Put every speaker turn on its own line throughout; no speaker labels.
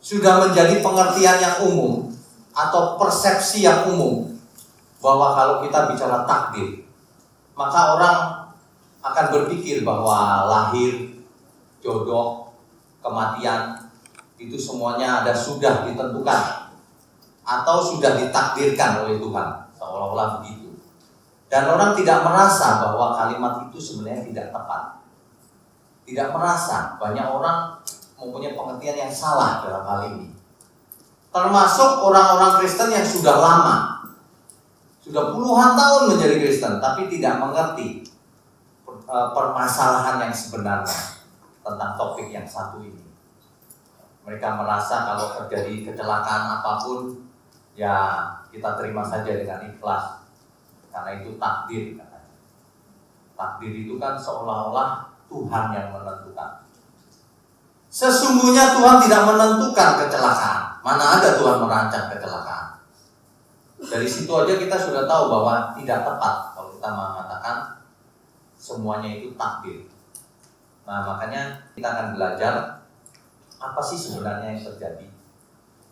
sudah menjadi pengertian yang umum atau persepsi yang umum bahwa kalau kita bicara takdir, maka orang akan berpikir bahwa lahir, jodoh, kematian itu semuanya sudah ditentukan atau sudah ditakdirkan oleh Tuhan, seolah-olah begitu. Dan orang tidak merasa bahwa kalimat itu sebenarnya tidak tepat. Tidak merasa, banyak orang mempunyai pengertian yang salah dalam hal ini. Termasuk orang-orang Kristen yang sudah lama, sudah puluhan tahun menjadi Kristen, tapi tidak mengerti permasalahan yang sebenarnya tentang topik yang satu ini. Mereka merasa kalau terjadi kecelakaan apapun, ya kita terima saja dengan ikhlas, karena itu takdir katanya. Takdir itu kan seolah-olah Tuhan yang menentukan. Sesungguhnya Tuhan tidak menentukan kecelakaan. Mana ada Tuhan merancang kecelakaan. Dari situ aja kita sudah tahu bahwa tidak tepat kalau kita mengatakan semuanya itu takdir. Nah, makanya kita akan belajar apa sih sebenarnya yang terjadi.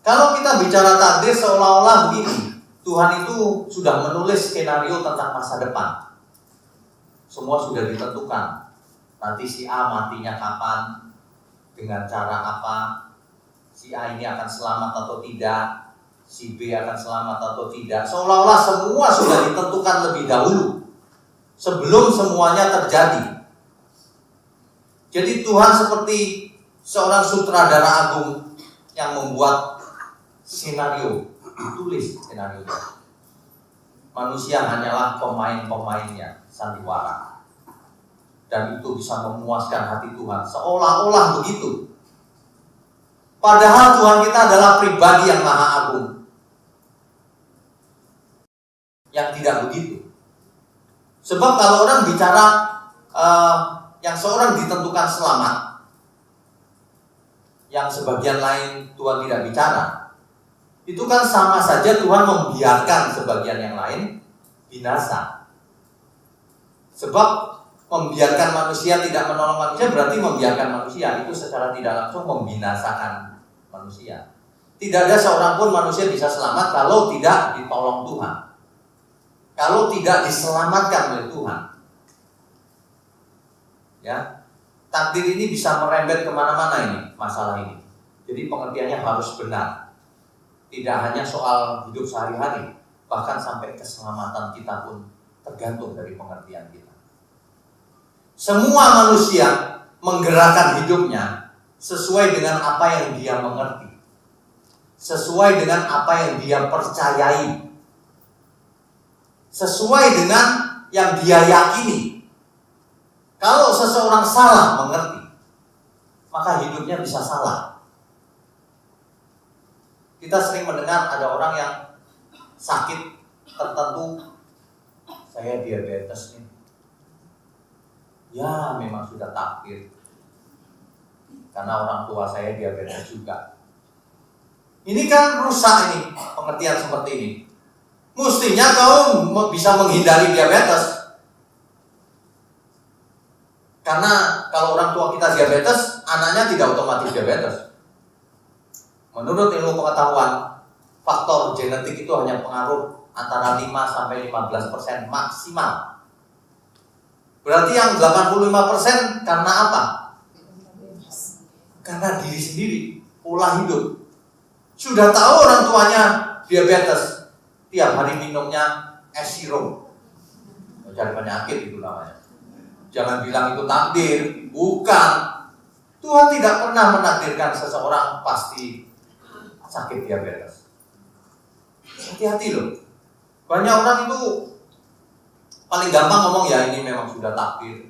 Kalau kita bicara takdir seolah-olah begini, Tuhan itu sudah menulis skenario tentang masa depan. Semua sudah ditentukan. Nanti si A matinya kapan, dengan cara apa, si A ini akan selamat atau tidak, si B akan selamat atau tidak. Seolah-olah semua sudah ditentukan lebih dahulu, sebelum semuanya terjadi. Jadi Tuhan seperti seorang sutradara agung yang membuat skenario, tulis skenario. Manusia hanyalah pemain-pemainnya, sandiwara. Dan itu bisa memuaskan hati Tuhan, seolah-olah begitu. Padahal Tuhan kita adalah pribadi yang maha agung, yang tidak begitu. Sebab kalau orang bicara yang seorang ditentukan selamat, yang sebagian lain Tuhan tidak bicara, itu kan sama saja Tuhan membiarkan sebagian yang lain binasa. Sebab membiarkan manusia tidak menolong manusia berarti membiarkan manusia itu secara tidak langsung membinasakan manusia. Tidak ada seorang pun manusia bisa selamat kalau tidak ditolong Tuhan, kalau tidak diselamatkan oleh Tuhan. Ya, takdir ini bisa merembet kemana-mana ini masalah ini. Jadi pengertiannya harus benar. Tidak hanya soal hidup sehari-hari, bahkan sampai keselamatan kita pun tergantung dari pengertian kita. Semua manusia menggerakkan hidupnya sesuai dengan apa yang dia mengerti, sesuai dengan apa yang dia percayai, sesuai dengan yang dia yakini. Kalau seseorang salah mengerti, maka hidupnya bisa salah. Kita sering mendengar ada orang yang sakit tertentu, saya diabetes nih. Ya memang sudah takdir, karena orang tua saya diabetes juga. Ini kan rusak ini, pengertian seperti ini. Mestinya kau bisa menghindari diabetes. Karena kalau orang tua kita diabetes, anaknya tidak otomatis diabetes. Menurut ilmu pengetahuan, faktor genetik itu hanya pengaruh antara 5-15% maksimal. Berarti yang 85% karena apa? Karena diri sendiri, pola hidup. Sudah tahu orang tuanya diabetes, tiap hari minumnya es sirup. Cari penyakit itu namanya. Jangan bilang itu takdir, bukan. Tuhan tidak pernah menakdirkan seseorang pasti sakit diabetes. Hati-hati loh. Banyak orang itu paling gampang ngomong ya ini memang sudah takdir.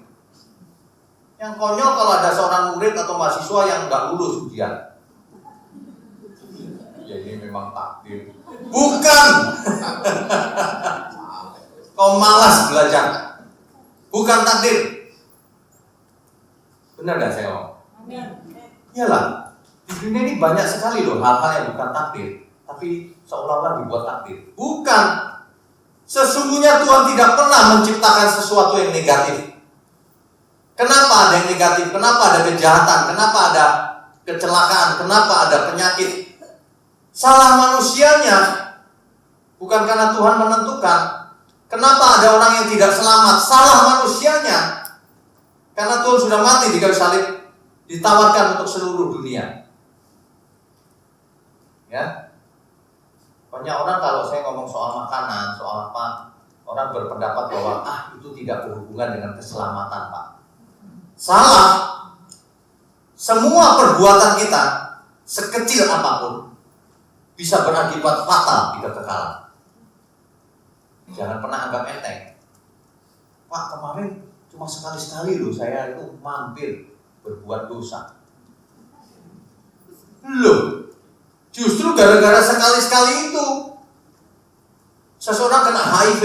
Yang konyol kalau ada seorang murid atau mahasiswa yang nggak lulus ujian. Ya ini memang takdir. Bukan. Kau malas belajar. Bukan takdir. Benar gak saya ngomong? Iyalah. Di dunia ini banyak sekali loh hal-hal yang bukan takdir, tapi seolah-olah dibuat takdir. Bukan. Sesungguhnya Tuhan tidak pernah menciptakan sesuatu yang negatif. Kenapa ada yang negatif? Kenapa ada kejahatan? Kenapa ada kecelakaan, kenapa ada penyakit? Salah manusianya, bukan karena Tuhan menentukan. Kenapa ada orang yang tidak selamat? Salah manusianya, karena Tuhan sudah mati di kayu salib, ditawarkan untuk seluruh dunia. Ya, banyak orang kalau saya ngomong soal makanan, soal apa, orang berpendapat bahwa itu tidak berhubungan dengan keselamatan, Pak. Salah. Semua perbuatan kita, sekecil apapun, bisa berakibat fatal di kekekalan. Jangan pernah anggap enteng. Pak, kemarin cuma sekali-sekali loh saya itu mampir berbuat dosa. Loh, justru gara-gara sekali-sekali itu seseorang kena HIV,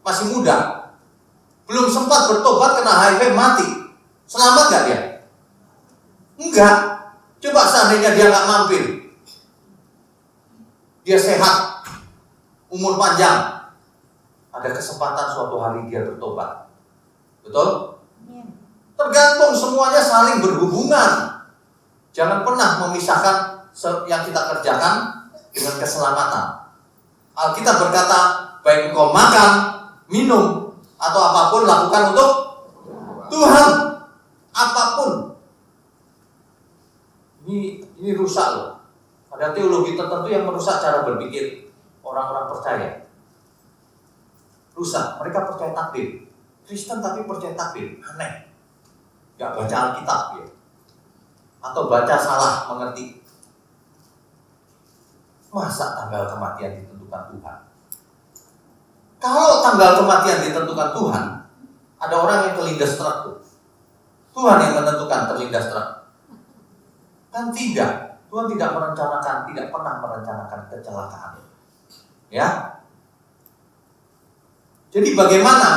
masih muda, belum sempat bertobat kena HIV mati. Selamat gak dia? Enggak. Coba seandainya dia gak mampir, dia sehat, umur panjang, ada kesempatan suatu hari dia bertobat. Betul? Tergantung, semuanya saling berhubungan. Jangan pernah memisahkan yang kita kerjakan dengan keselamatan. Alkitab berkata, baik engkau makan, minum, atau apapun lakukan untuk Tuhan. Apapun. Ini rusak loh. Ada teologi tertentu yang merusak cara berpikir orang-orang percaya. Rusak. Mereka percaya takdir. Kristen tapi percaya takdir. Aneh. Gak baca Alkitab ya. Atau baca salah mengerti. Masa tanggal kematian ditentukan Tuhan? Kalau tanggal kematian ditentukan Tuhan, ada orang yang terlindas truk tuh. Tuhan yang menentukan terlindas truk. Kan tidak. Tuhan tidak merencanakan, tidak pernah merencanakan kecelakaan. Ya. Jadi bagaimana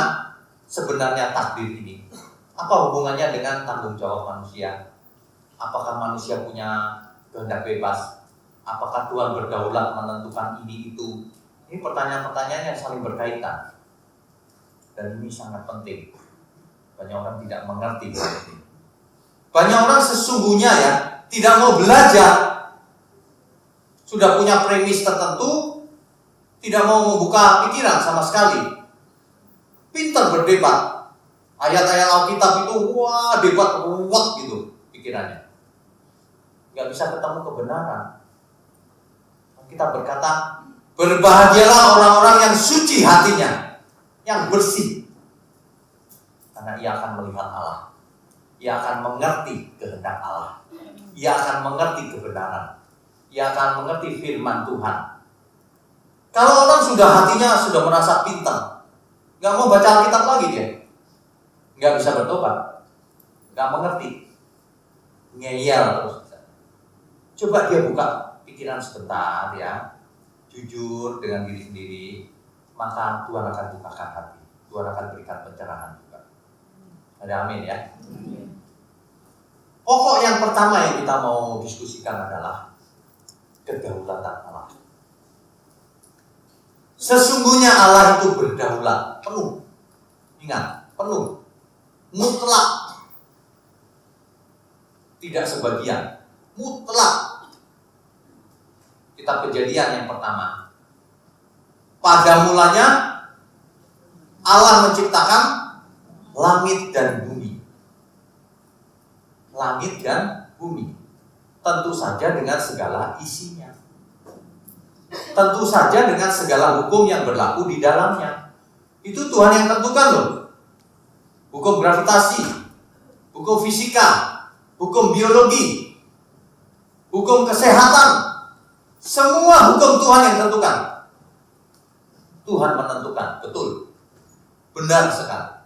sebenarnya takdir ini? Apa hubungannya dengan tanggung jawab manusia? Apakah manusia punya kehendak bebas? Apakah Tuhan berdaulat menentukan ini itu? Ini pertanyaan-pertanyaan yang saling berkaitan. Dan ini sangat penting. Banyak orang tidak mengerti ini. Banyak orang sesungguhnya ya tidak mau belajar. Sudah punya premis tertentu, tidak mau membuka pikiran sama sekali. Pintar berdebat. Ayat-ayat Alkitab itu debat ruwet gitu pikirannya. Gak bisa ketemu kebenaran. Kita berkata, berbahagialah orang-orang yang suci hatinya, yang bersih, karena ia akan melihat Allah. Ia akan mengerti kehendak Allah. Ia akan mengerti kebenaran. Ia akan mengerti firman Tuhan. Kalau orang sudah hatinya sudah merasa pintar, gak mau baca Alkitab lagi dia, gak bisa bertobat, gak mengerti, ngeyel terus. Coba dia buka pikiran sebentar ya, jujur dengan diri sendiri, maka Tuhan akan bukakan hati. Tuhan akan berikan pencerahan juga. Ada amin ya. Pokok yang pertama yang kita mau diskusikan adalah kedaulatan Allah. Sesungguhnya Allah itu berdaulat penuh. Ingat, penuh, mutlak, tidak sebagian, mutlak. Kitab Kejadian yang pertama. Pada mulanya Allah menciptakan langit dan bumi. Langit dan bumi. Tentu saja dengan segala isinya. Tentu saja dengan segala hukum yang berlaku di dalamnya. Itu Tuhan yang tentukan loh. Hukum gravitasi, hukum fisika, hukum biologi, hukum kesehatan. Semua hukum Tuhan yang tentukan. Tuhan menentukan, betul. Benar sekali.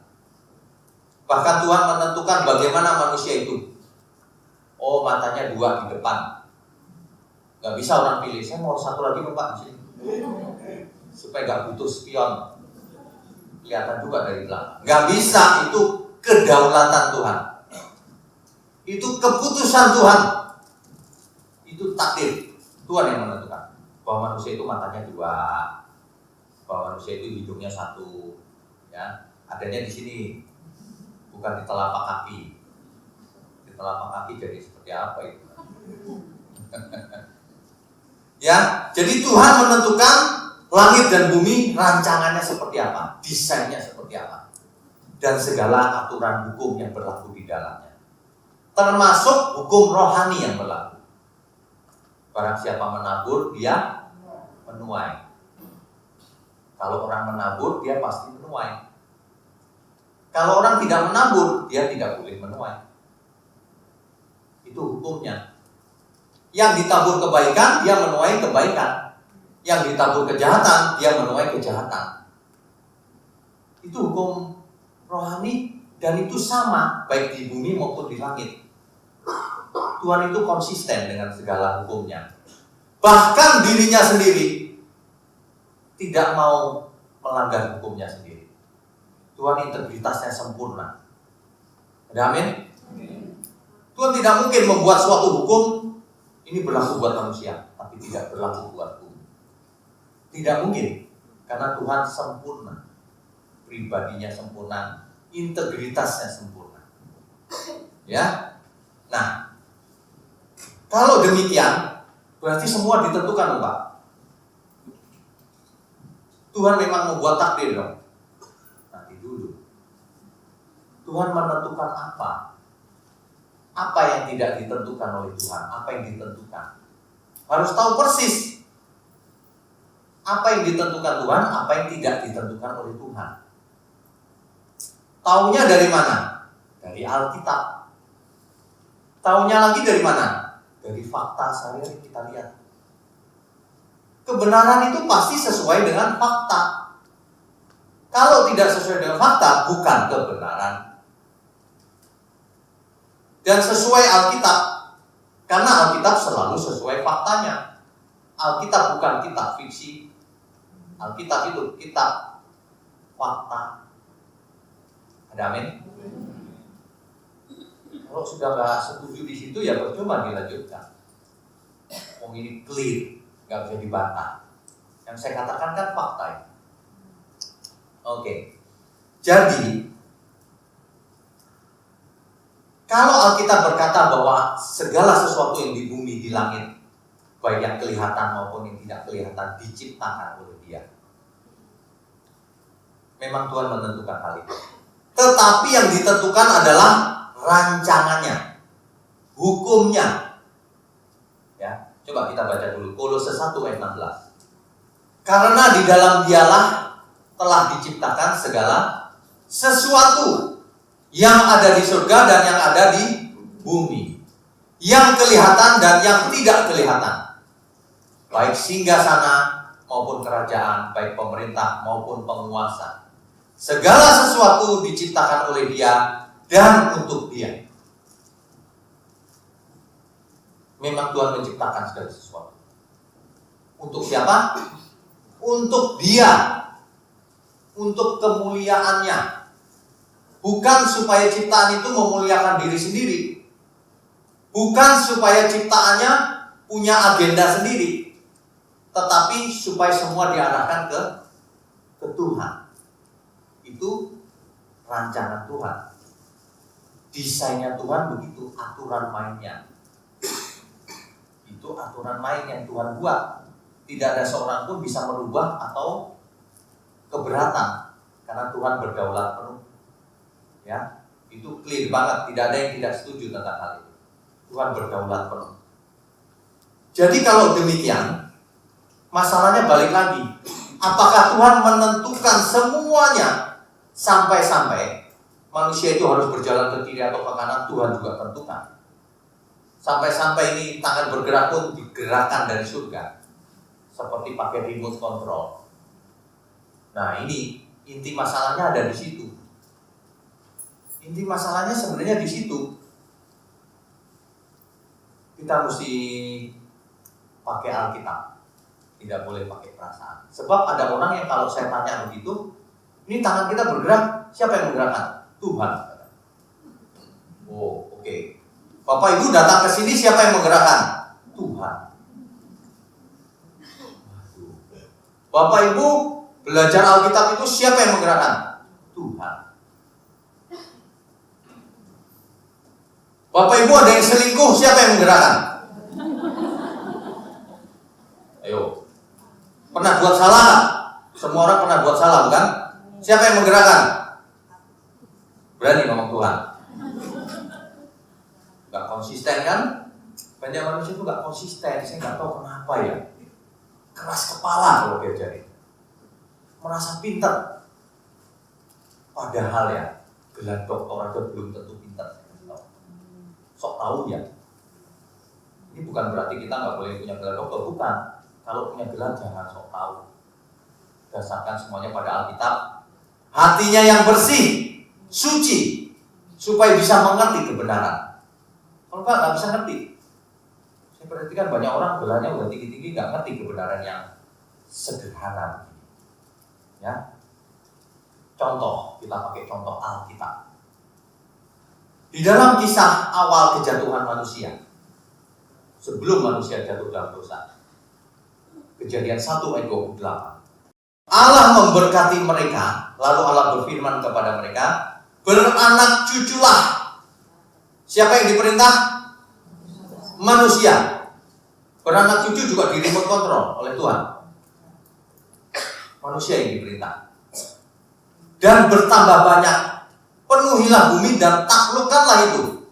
Bahkan Tuhan menentukan bagaimana manusia itu. Oh, matanya 2 di depan. Gak bisa orang pilih, saya mau satu lagi Pak di sini. Supaya gak butuh spion. Kelihatan juga dari belakang. Gak bisa, itu kedaulatan Tuhan. Itu keputusan Tuhan. Itu takdir. Tuhan yang menentukan bahwa manusia itu matanya 2, bahwa manusia itu hidungnya 1, ya, adanya di sini, bukan di telapak kaki. Di Di telapak kaki jadi seperti apa itu? Ya, jadi Tuhan menentukan langit dan bumi, rancangannya seperti apa, desainnya seperti apa, dan segala aturan hukum yang berlaku di dalamnya, termasuk hukum rohani yang berlaku. Barang siapa menabur, dia menuai. Kalau orang menabur, dia pasti menuai. Kalau orang tidak menabur, dia tidak boleh menuai. Itu hukumnya. Yang ditabur kebaikan, dia menuai kebaikan. Yang ditabur kejahatan, dia menuai kejahatan. Itu hukum rohani, dan itu sama baik di bumi maupun di langit. Tuhan itu konsisten dengan segala hukumnya. Bahkan dirinya sendiri tidak mau melanggar hukumnya sendiri. Tuhan integritasnya sempurna. Amin. Tuhan tidak mungkin membuat suatu hukum ini berlaku buat manusia, tapi tidak berlaku buat bumi. Tidak mungkin, karena Tuhan sempurna, pribadinya sempurna, integritasnya sempurna. Ya, nah, kalau demikian, berarti semua ditentukan, Pak. Tuhan memang membuat takdir, dong. Nanti dulu. Tuhan menentukan apa? Apa yang tidak ditentukan oleh Tuhan? Apa yang ditentukan? Harus tahu persis apa yang ditentukan Tuhan, apa yang tidak ditentukan oleh Tuhan. Taunya dari mana? Dari Alkitab. Taunya lagi dari mana? Dari fakta sehari-hari kita lihat. Kebenaran itu pasti sesuai dengan fakta. Kalau tidak sesuai dengan fakta, bukan kebenaran. Dan sesuai Alkitab, karena Alkitab selalu sesuai faktanya. Alkitab bukan kitab fiksi. Alkitab itu kitab fakta. Ada amin? Kalau sudah nggak setuju di situ, ya percuma dilanjutkan. Ini clear, nggak bisa dibantah. Yang saya katakan kan fakta ya. Oke. Jadi kalau Alkitab berkata bahwa segala sesuatu yang di bumi, di langit, baik yang kelihatan maupun yang tidak kelihatan, diciptakan oleh Dia. Memang Tuhan menentukan hal itu. Tetapi yang ditentukan adalah rancangannya, hukumnya. Ya, coba kita baca dulu Kolose 1 ayat 16. Karena di dalam Dialah telah diciptakan segala sesuatu yang ada di surga dan yang ada di bumi, yang kelihatan dan yang tidak kelihatan, baik singgasana maupun kerajaan, baik pemerintah maupun penguasa. Segala sesuatu diciptakan oleh Dia dan untuk Dia. Memang Tuhan menciptakan segala sesuatu. Untuk siapa? Untuk Dia. Untuk kemuliaannya. Bukan supaya ciptaan itu memuliakan diri sendiri. Bukan supaya ciptaannya punya agenda sendiri. Tetapi supaya semua diarahkan ke Tuhan. Itu rancangan Tuhan. Desainnya Tuhan begitu, aturan mainnya. Itu aturan main yang Tuhan buat. Tidak ada seorang pun bisa merubah atau keberatan. Karena Tuhan berdaulat penuh. Ya, itu clear banget, tidak ada yang tidak setuju tentang hal itu. Tuhan berdaulat penuh. Jadi kalau demikian, masalahnya balik lagi. Apakah Tuhan menentukan semuanya sampai-sampai manusia itu harus berjalan ke kiri atau ke kanan? Tuhan juga tentukan. Sampai-sampai ini tangan bergerak pun digerakkan dari surga, seperti pakai remote control. Nah, ini inti masalahnya ada di situ. Inti masalahnya sebenarnya di situ. Kita mesti pakai Alkitab, tidak boleh pakai perasaan. Sebab ada orang yang kalau saya tanya begitu, ini tangan kita bergerak, siapa yang menggerakkan? Tuhan. Oh, oke. Bapak Ibu datang ke sini, siapa yang menggerakkan? Tuhan. Bapak Ibu belajar Alkitab itu siapa yang menggerakkan? Tuhan. Bapak Ibu ada yang selingkuh, siapa yang menggerakkan? Ayo. Pernah buat salah gak? Semua orang pernah buat salah, bukan? Siapa yang menggerakkan? Berani ngomong Tuhan. Gak konsisten kan? Banyak manusia itu gak konsisten. Saya gak tahu kenapa ya. Keras kepala kalau diajarin. Merasa pintar. Padahal ya, gelar doktor aja belum tentu pintar. Sok tahu ya. Ini bukan berarti kita nggak boleh punya gelar doktor, bukan. Kalau punya gelar jangan sok tahu. Dasarkan semuanya pada Alkitab. Hatinya yang bersih, suci, supaya bisa mengerti kebenaran. Kalau nggak bisa ngerti. Saya perhatikan banyak orang gelarnya udah tinggi-tinggi nggak ngerti kebenaran yang sederhana. Ya. Contoh, kita pakai contoh Alkitab. Di dalam kisah awal kejatuhan manusia, sebelum manusia jatuh dalam dosa, Kejadian 1 ayat 28, Allah memberkati mereka, lalu Allah berfirman kepada mereka, beranak cuculah. Siapa yang diperintah? Manusia. Beranak cucu juga di remote control oleh Tuhan. Manusia yang diperintah. Dan bertambah banyak, penuhilah bumi dan taklukkanlah itu.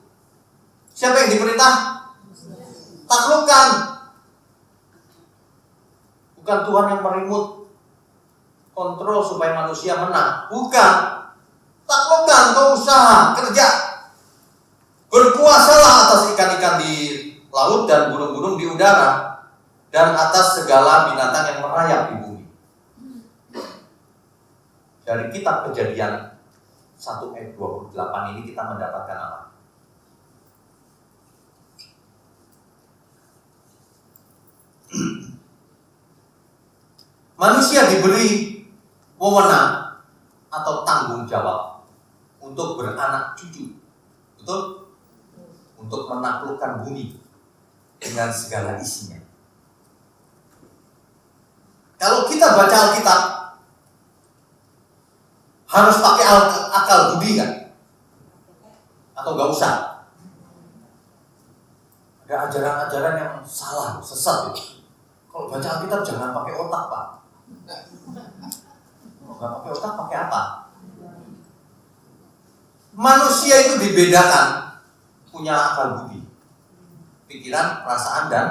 Siapa yang diperintah? Taklukkan. Bukan Tuhan yang merimut kontrol supaya manusia menang. Bukan. Taklukkan, kau usaha, kerja. Berkuasalah atas ikan-ikan di laut dan burung-burung di udara, dan atas segala binatang yang merayap di bumi. Dari kitab Kejadian 1 ayat 28 ini kita mendapatkan apa? Manusia diberi wewenang atau tanggung jawab untuk beranak cucu. Betul? Untuk menaklukkan bumi dengan segala isinya. Kalau kita baca Alkitab, harus pakai akal budi kan? Atau gak usah? Ada ajaran-ajaran yang salah, sesat itu. Kalau baca Alkitab jangan pakai otak, Pak. Kalau gak pakai otak, pakai apa? Manusia itu dibedakan, punya akal budi, pikiran, perasaan, dan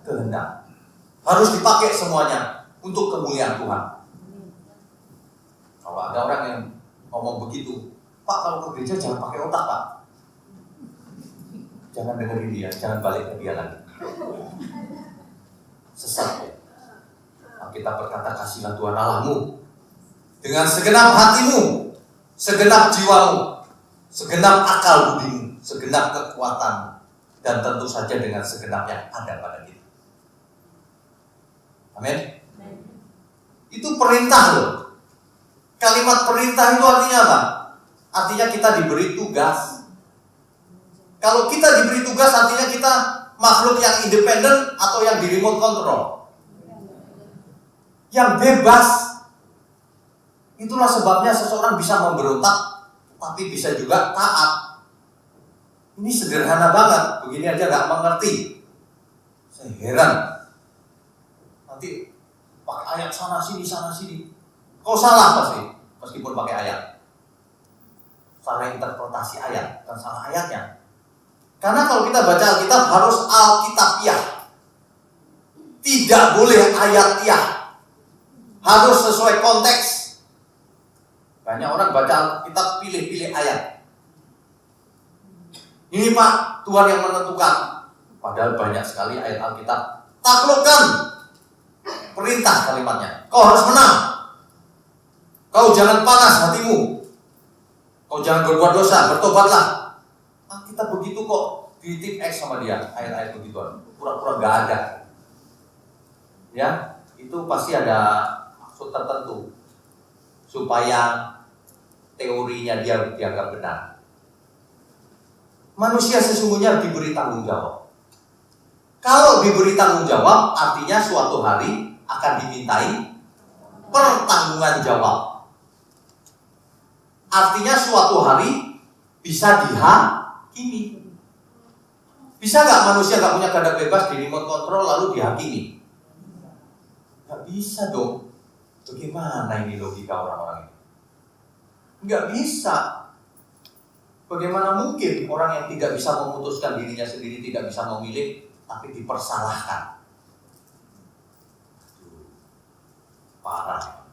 kehendak. Harus dipakai semuanya untuk kemuliaan Tuhan. Kalau ada orang yang ngomong begitu, Pak, kalau ke gereja jangan pakai otak, Pak. Jangan dengerin dia, jangan balik ke dia lagi. Sesat ya. Kita berkata, kasihlah Tuhan Allahmu dengan segenap hatimu, segenap jiwamu, segenap akal budimu, segenap kekuatan, dan tentu saja dengan segenap yang ada pada kita. Amin. Itu perintah loh. Kalimat perintah itu artinya apa? Artinya kita diberi tugas. Kalau kita diberi tugas, artinya kita makhluk yang independen atau yang di remote control, yang bebas. Itulah sebabnya seseorang bisa memberontak, tapi bisa juga taat. Ini sederhana banget, begini aja gak mengerti. Saya heran. Nanti pakai ayat sana sini. Kau salah pasti, meskipun pakai ayat. Salah interpretasi ayat, bukan salah ayatnya. Karena kalau kita baca Alkitab harus Alkitabiah. Tidak boleh ayatiah. Harus sesuai konteks. Banyak orang baca Alkitab pilih-pilih ayat. Ini Pak, Tuhan yang menentukan. Padahal banyak sekali ayat Alkitab. Taklukkan. Perintah kalimatnya. Kau harus menang. Kau jangan panas hatimu. Kau jangan berbuat dosa, bertobatlah. Kita begitu kok, di tip X sama dia, ayat-ayat begituan. Pura-pura gak ada. Ya, itu pasti ada maksud tertentu supaya teorinya dia dianggap benar. Manusia sesungguhnya diberi tanggung jawab. Kalau diberi tanggung jawab, artinya suatu hari akan dimintai pertanggungan jawab. Artinya suatu hari bisa dihakimi. Bisa nggak manusia nggak punya kehendak bebas di remote control lalu dihakimi? Nggak bisa dong. Bagaimana ini logika orang-orang ini? Nggak bisa. Bagaimana mungkin orang yang tidak bisa memutuskan dirinya sendiri, tidak bisa memilih, tapi dipersalahkan? Parah.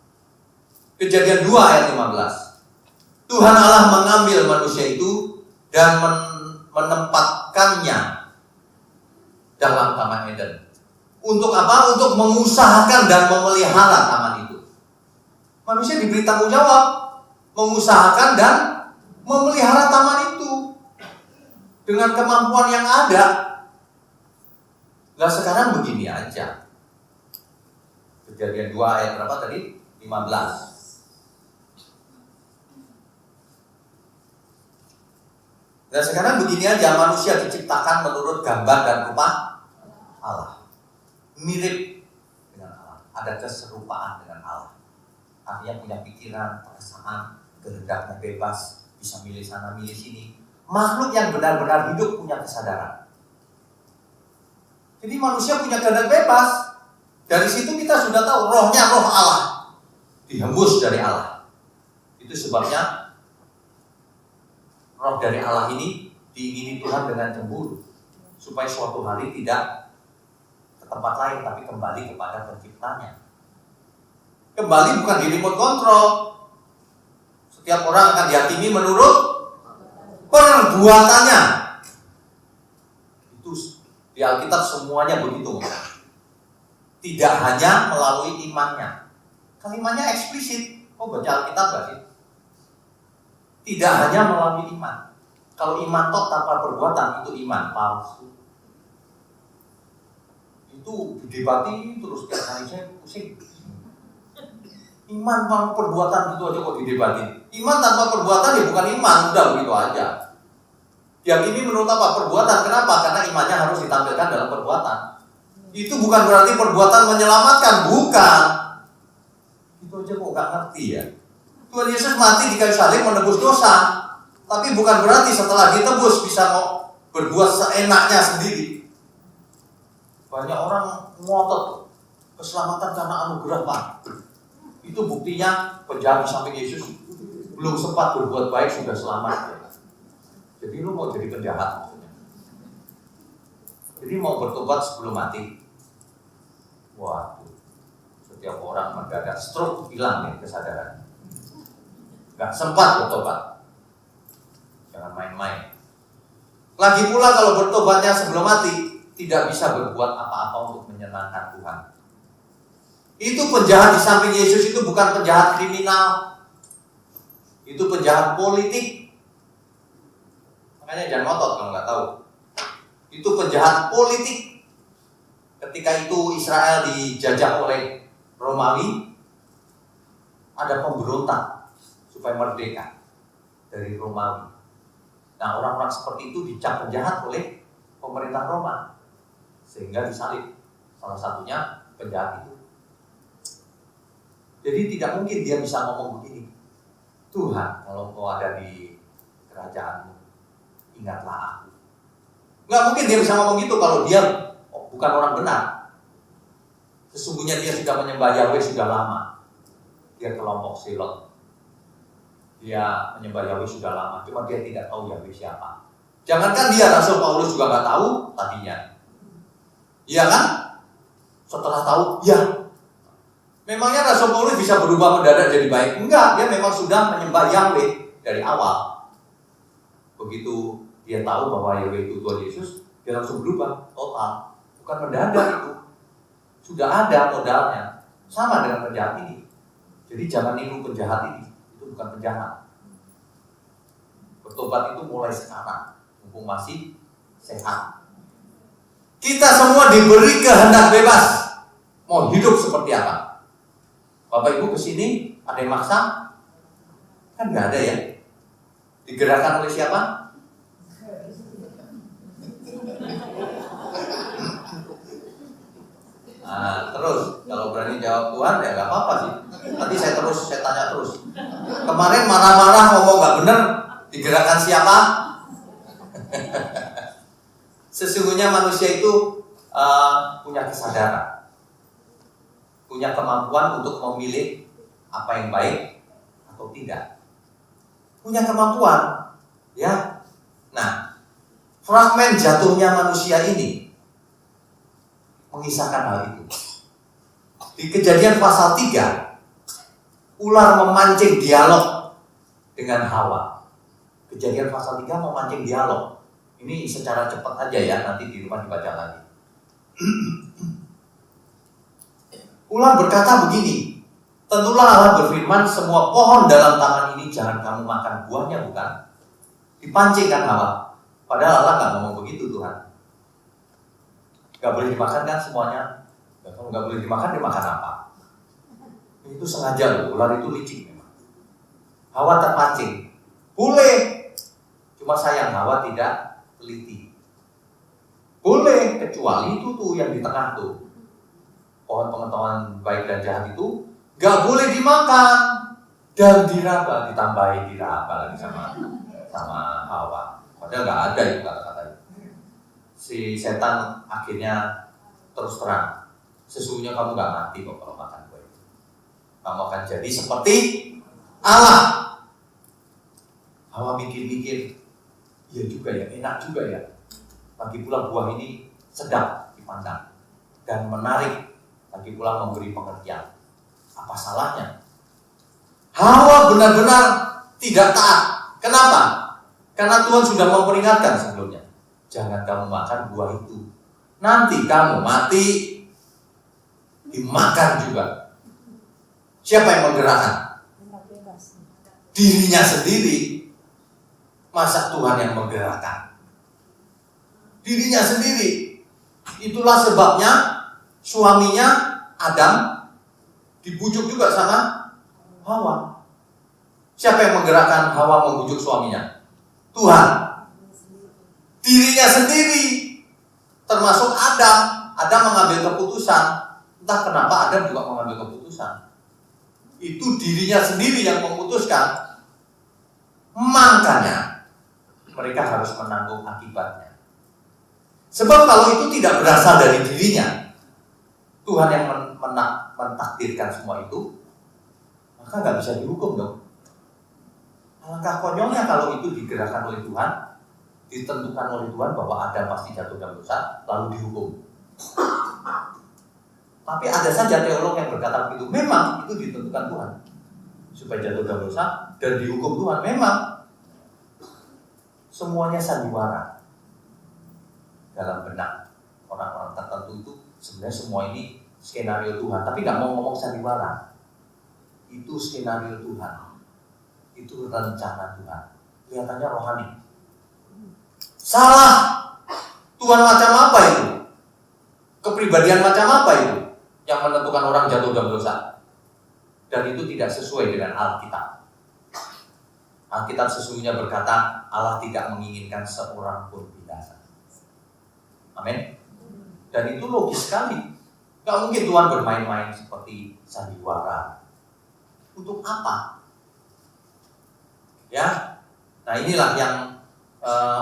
Kejadian 2 ayat 15. Tuhan Allah mengambil manusia itu dan menempatkannya dalam Taman Eden. Untuk apa? Untuk mengusahakan dan memelihara taman itu. Manusia diberi tanggung jawab mengusahakan dan memelihara taman itu dengan kemampuan yang ada. Nah sekarang begini aja. Kejadian 2 ayat berapa tadi? 15. Dan sekarang begini aja, manusia diciptakan menurut gambar dan rupa Allah. Mirip dengan Allah. Ada keserupaan dengan Allah. Artinya punya pikiran, perasaan, kehendaknya bebas, bisa milih sana, milih sini. Makhluk yang benar-benar hidup punya kesadaran. Jadi manusia punya kehendak bebas. Dari situ kita sudah tahu rohnya roh Allah. Dihembus dari Allah. Itu sebabnya roh dari Allah ini diingini Tuhan dengan cemburu, supaya suatu hari tidak ke tempat lain, tapi kembali kepada penciptanya. Kembali bukan di remote control. Setiap orang akan dihakimi menurut perbuatannya. Itu di Alkitab semuanya begitu. Tidak hanya melalui imannya. Kalimatnya eksplisit. Oh baca Alkitab gak sih? Tidak hanya melalui iman. Kalau iman tok tanpa perbuatan itu iman palsu. Itu didebati terus tiap hari saya pusing. Iman tanpa perbuatan itu aja kok didebati. Iman tanpa perbuatan ya bukan iman, udah begitu aja. Yang ini menurut apa? Perbuatan. Kenapa? Karena imannya harus ditampilkan dalam perbuatan. Itu bukan berarti perbuatan menyelamatkan, bukan. Itu aja kok gak ngerti ya. Tuhan Yesus mati di kayu salib menebus dosa, tapi bukan berarti setelah ditebus bisa mau berbuat seenaknya sendiri. Banyak orang ngotot keselamatan karena anugerah Pak. Itu buktinya penjahat di samping Yesus belum sempat berbuat baik sudah selamat. Jadi lu mau jadi penjahat maksudnya. Jadi mau bertobat sebelum mati. Waduh, setiap orang mendadak stroke hilang nih kesadaran. Gak sempat bertobat. Jangan main-main. Lagi pula kalau bertobatnya sebelum mati, tidak bisa berbuat apa-apa untuk menyenangkan Tuhan. Itu penjahat di samping Yesus itu bukan penjahat kriminal. Itu penjahat politik. Makanya jangan ngotot kalau nggak tahu. Itu penjahat politik. Ketika itu Israel dijajah oleh Romawi, ada pemberontak supaya merdeka dari Romawi. Nah orang-orang seperti itu dicap penjahat oleh pemerintah Roma sehingga disalib. Salah satunya penjahat itu. Jadi tidak mungkin dia bisa ngomong begini, Tuhan kalau kau ada di kerajaanmu, ingatlah aku. Nggak mungkin dia bisa ngomong gitu kalau dia bukan orang benar. Sesungguhnya dia sudah menyembah Yahweh sudah lama. Dia kelompok Selot. Dia menyembah Yahweh sudah lama, cuma dia tidak tahu Yahweh siapa. Jangankan dia, Rasul Paulus juga nggak tahu tadinya. Iya kan? Setelah tahu, ya. Memangnya Rasul Paulus bisa berubah mendadak jadi baik? Enggak, dia memang sudah menyembah Yahweh dari awal. Begitu dia tahu bahwa Yahweh itu Tuhan Yesus, dia langsung berubah total. Bukan mendadak itu. Sudah ada modalnya. Sama dengan penjahat ini. Jadi jangan niru penjahat ini. Bukan penjahat. Bertobat itu mulai sekarang, mumpung masih sehat. Kita semua diberi kehendak bebas. Mau hidup seperti apa? Bapak Ibu kesini ada yang maksa? Kan nggak ada ya. Digerakkan oleh siapa? Nah, terus kalau berani jawab Tuhan ya nggak apa-apa sih. Nanti saya tanya terus. Kemarin marah-marah ngomong nggak bener, digerakkan siapa? Sesungguhnya manusia itu punya kesadaran, punya kemampuan untuk memilih apa yang baik atau tidak. Punya kemampuan, ya. Nah, fragmen jatuhnya manusia ini mengisahkan hal itu. Di Kejadian pasal 3, ular memancing dialog dengan Hawa. Kejadian pasal 3 memancing dialog. Ini secara cepat aja ya, nanti di rumah dibaca lagi. Ular berkata begini, tentulah Allah berfirman, semua pohon dalam taman ini jangan kamu makan buahnya, bukan? Dipancing kan Hawa. Padahal Allah nggak ngomong begitu, Tuhan. Nggak boleh dimakan kan semuanya? Kalau nggak boleh dimakan, dimakan apa? Itu sengaja loh, ular itu licik memang. Hawa terpancing. Boleh, cuma sayang Hawa tidak teliti. Boleh, kecuali itu tuh yang di tengah tuh. Pohon pengetahuan baik dan jahat itu nggak boleh dimakan dan diraba, ditambahi diraba lagi sama Hawa. Padahal nggak ada itu kata-kata itu. Si setan akhirnya terus terang, sesungguhnya kamu nggak mati kok kalau makan buah itu. Kamu akan jadi seperti Allah. Hawa mikir-mikir, iya juga ya, enak juga ya. Lagi pula buah ini sedap dipandang dan menarik. Lagi pula memberi pengertian. Apa salahnya? Hawa benar-benar tidak taat. Kenapa? Karena Tuhan sudah memperingatkan sebelumnya. Jangan kamu makan buah itu. Nanti kamu mati, dimakan juga. Siapa yang menggerakkan? Dirinya sendiri. Masa Tuhan yang menggerakkan? Dirinya sendiri. Itulah sebabnya suaminya Adam dibujuk juga sama Hawa. Siapa yang menggerakkan Hawa membujuk suaminya? Tuhan. Dirinya sendiri. Termasuk Adam. Adam mengambil keputusan. Entah kenapa Adam juga mengambil keputusan. Itu dirinya sendiri yang memutuskan. Makanya mereka harus menanggung akibatnya. Sebab kalau itu tidak berasal dari dirinya, Tuhan yang mentakdirkan semua itu, maka nggak bisa dihukum dong. Alangkah konyolnya kalau itu digerakkan oleh Tuhan, ditentukan oleh Tuhan bahwa Adam pasti jatuh dalam dosa, lalu dihukum. Tapi ada saja teolog yang berkata begitu. Memang itu ditentukan Tuhan supaya jatuh dalam dosa dan dihukum Tuhan. Memang semuanya sandiwara dalam benak orang-orang tertentu itu. Sebenarnya semua ini skenario Tuhan, tapi nggak mau ngomong sandiwara. Itu skenario Tuhan, itu rencana Tuhan. Kelihatannya rohani. Salah. Tuhan macam apa itu? Kepribadian macam apa itu yang menentukan orang jatuh dalam dosa? Dan itu tidak sesuai dengan Alkitab. Alkitab sesungguhnya berkata Allah tidak menginginkan seorang pun binasa. Amin. Dan itu logis sekali. Gak mungkin Tuhan bermain-main seperti sandiwara. Untuk apa? Ya. Nah inilah yang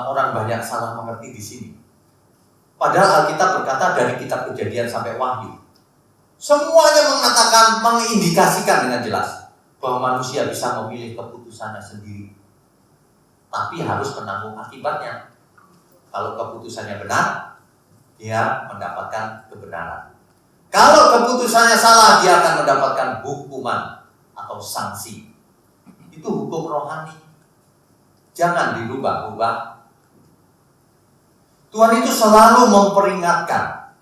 orang banyak salah mengerti di sini. Padahal Alkitab berkata dari kitab Kejadian sampai Wahyu, semuanya mengatakan, mengindikasikan dengan jelas bahwa manusia bisa memilih keputusannya sendiri. Tapi harus menanggung akibatnya. Kalau keputusannya benar, dia mendapatkan kebenaran. Kalau keputusannya salah, dia akan mendapatkan hukuman atau sanksi. Itu hukum rohani. Jangan dirubah-rubah. Tuhan itu selalu memperingatkan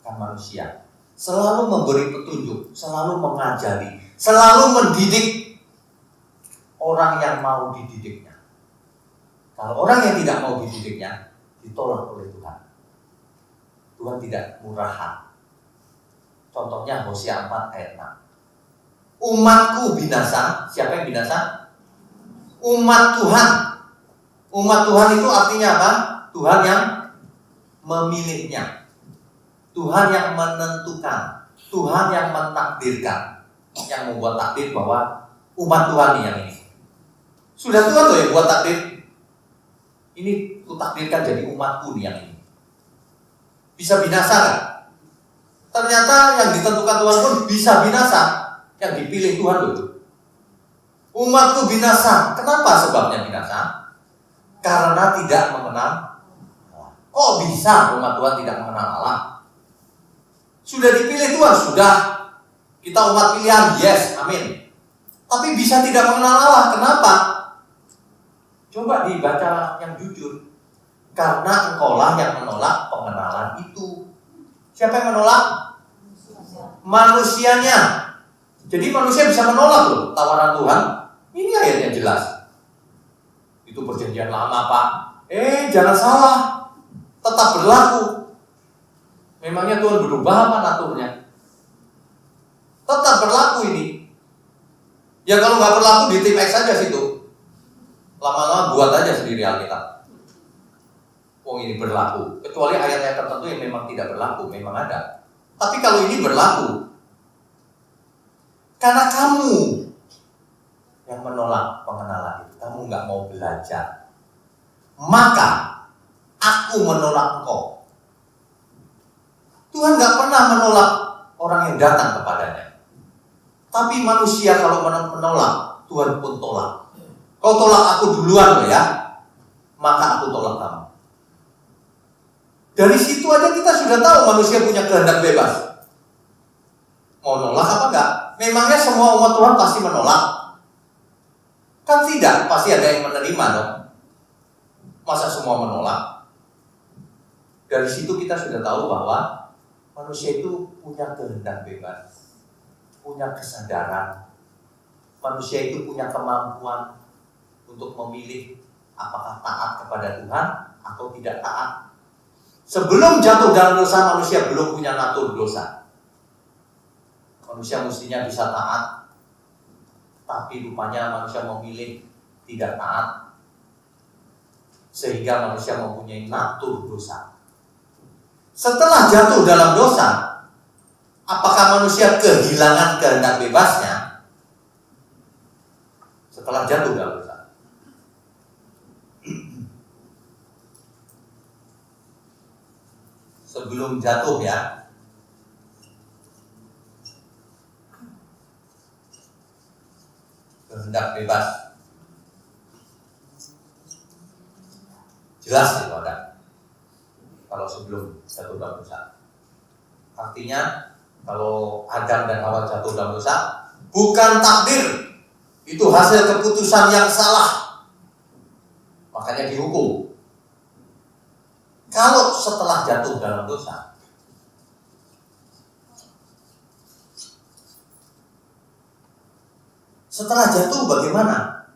kan manusia, selalu memberi petunjuk, selalu mengajari, selalu mendidik orang yang mau dididiknya. Kalau orang yang tidak mau dididiknya, ditolak oleh Tuhan. Tuhan tidak murahan. Contohnya Hosea 4 ayat 6. Umatku binasa. Siapa yang binasa? Umat Tuhan. Umat Tuhan itu artinya apa? Tuhan yang memilihnya, Tuhan yang menentukan, Tuhan yang mentakdirkan, yang membuat takdir bahwa umat Tuhan yang ini. Sudah Tuhan loh yang buat takdir. Ini kutakdirkan jadi umatku nih yang ini. Bisa binasa kan? Ternyata yang ditentukan Tuhan pun bisa binasa. Yang dipilih Tuhan loh. Umatku binasa. Kenapa sebabnya binasa? Karena tidak mengenal Allah. Kok bisa umat Tuhan tidak mengenal Allah? Sudah dipilih Tuhan, sudah. Kita umat pilihan, yes, amin. Tapi bisa tidak mengenal Allah, kenapa? Coba dibaca yang jujur. Karena engkaulah yang menolak pengenalan itu. Siapa yang menolak? Manusianya. Jadi manusia bisa menolak loh tawaran Tuhan. Ini ayatnya jelas. Itu perjanjian lama, Pak. Jangan salah. Tetap berlaku. Memangnya Tuhan berubah apa naturnya? Tetap berlaku ini. Ya kalau nggak berlaku di tim X saja situ. Lama-lama buat aja sendiri Alkitab. Ini berlaku. Kecuali ayat-ayat tertentu yang memang tidak berlaku, memang ada. Tapi kalau ini berlaku, karena kamu yang menolak pengenalan itu, kamu nggak mau belajar, maka aku menolak engkau. Tuhan nggak pernah menolak orang yang datang kepadanya. Tapi manusia kalau menolak, Tuhan pun tolak. Kau tolak aku duluan loh ya, maka aku tolak kamu. Dari situ aja kita sudah tahu manusia punya kehendak bebas. Mau nolak apa enggak? Memangnya semua umat Tuhan pasti menolak? Kan tidak, pasti ada yang menerima dong. Masa semua menolak? Dari situ kita sudah tahu bahwa manusia itu punya kehendak bebas, punya kesadaran. Manusia itu punya kemampuan untuk memilih apakah taat kepada Tuhan atau tidak taat. Sebelum jatuh dalam dosa, manusia belum punya natur dosa. Manusia mestinya bisa taat, tapi rupanya manusia memilih tidak taat, sehingga manusia mempunyai natur dosa. Setelah jatuh dalam dosa, apakah manusia kehilangan kehendak bebasnya? Setelah jatuh dalam dosa, sebelum jatuh ya, kehendak bebas jelas itu ada. Kalau sebelum jatuh dalam dosa, artinya kalau Adam dan Hawa jatuh dalam dosa, bukan takdir, itu hasil keputusan yang salah, makanya dihukum. Kalau setelah jatuh dalam dosa, setelah jatuh bagaimana?